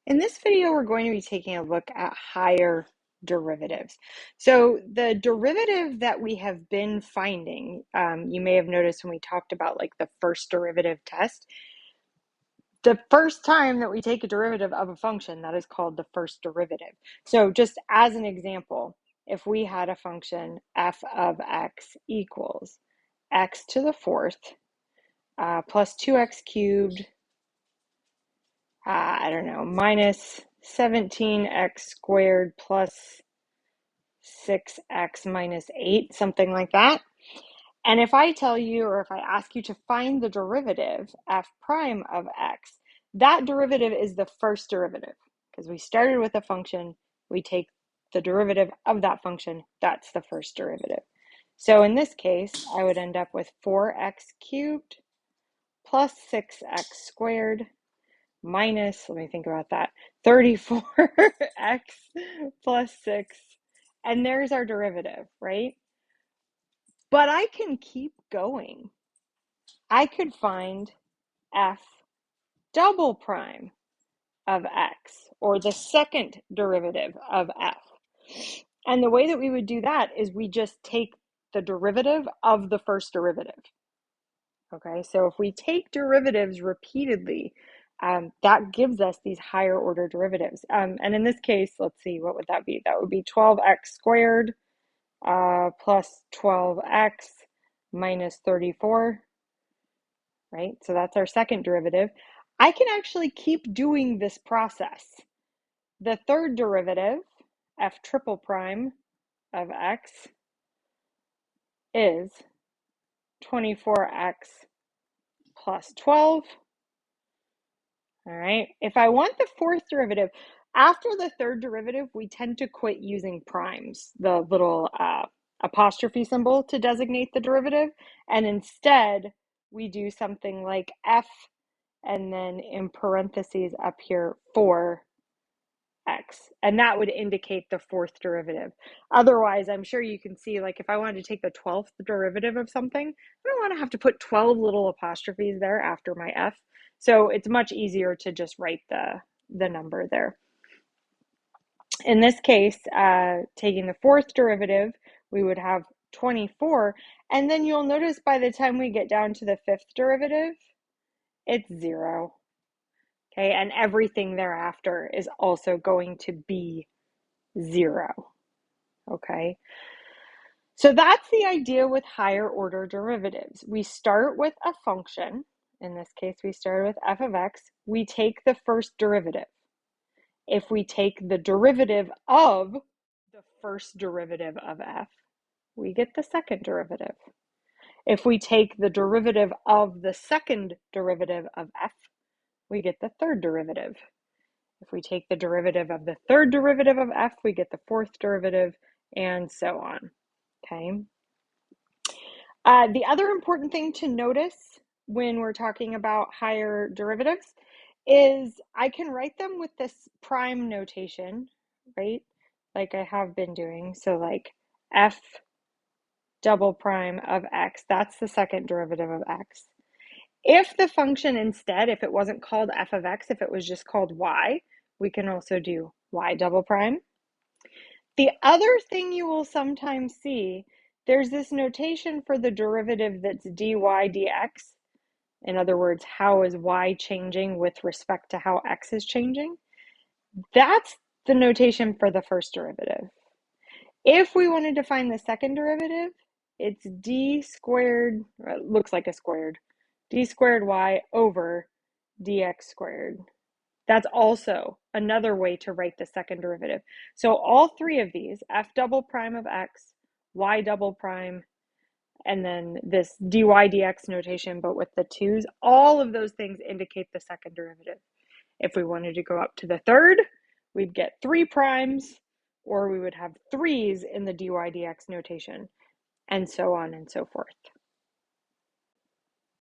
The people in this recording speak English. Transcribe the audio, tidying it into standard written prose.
In this video, we're going to be taking a look at higher derivatives. So the derivative that we have been finding, you may have noticed when we talked about like the first derivative test, the first time that we take a derivative of a function, that is called the first derivative. So just as an example, if we had a function f of x equals x to the fourth plus 2x cubed, I don't know, minus 17x squared plus 6x minus 8, something like that. And if I tell you, or if I ask you to find the derivative, f prime of x, that derivative is the first derivative because we started with a function, we take the derivative of that function, that's the first derivative. So in this case, I would end up with 4x cubed plus 6x squared minus, let me think about that, 34x plus 6. And there's our derivative, right? But I can keep going. I could find f double prime of x, or the second derivative of f. And the way that we would do that is we just take the derivative of the first derivative. Okay, so if we take derivatives repeatedly, that gives us these higher order derivatives. And in this case, let's see, what would that be? That would be 12x squared plus 12x minus 34, right? So that's our second derivative. I can actually keep doing this process. The third derivative, f triple prime of x, is 24x plus 12. All right, if I want the fourth derivative, after the third derivative, we tend to quit using primes, the little apostrophe symbol to designate the derivative, and instead we do something like f and then in parentheses up here 4x, and that would indicate the fourth derivative. Otherwise, I'm sure you can see, like if I wanted to take the 12th derivative of something, I don't want to have to put 12 little apostrophes there after my f. So it's much easier to just write the number there. In this case, taking the fourth derivative, we would have 24. And then you'll notice by the time we get down to the fifth derivative, it's 0. Okay, and everything thereafter is also going to be 0. Okay, so that's the idea with higher order derivatives. We start with a function. In this case, we started with f of x. We take the first derivative. If we take the derivative of the first derivative of f, we get the second derivative. If we take the derivative of the second derivative of f, we get the third derivative. If we take the derivative of the third derivative of f, we get the fourth derivative, and so on. Okay. The other important thing to notice when we're talking about higher derivatives is I can write them with this prime notation, right? Like I have been doing. So like f double prime of x, that's the second derivative of x. If the function instead, if it wasn't called f of x, if it was just called y, we can also do y double prime. The other thing you will sometimes see, there's this notation for the derivative that's dy dx. In other words, how is y changing with respect to how x is changing? That's the notation for the first derivative. If we wanted to find the second derivative, it's d squared, it looks like a squared, d squared y over dx squared. That's also another way to write the second derivative. So all three of these, f double prime of x, y double prime, and then this dy dx notation, but with the 2's, all of those things indicate the second derivative. If we wanted to go up to the third, we'd get 3 primes, or we would have 3's in the dy dx notation, and so on and so forth.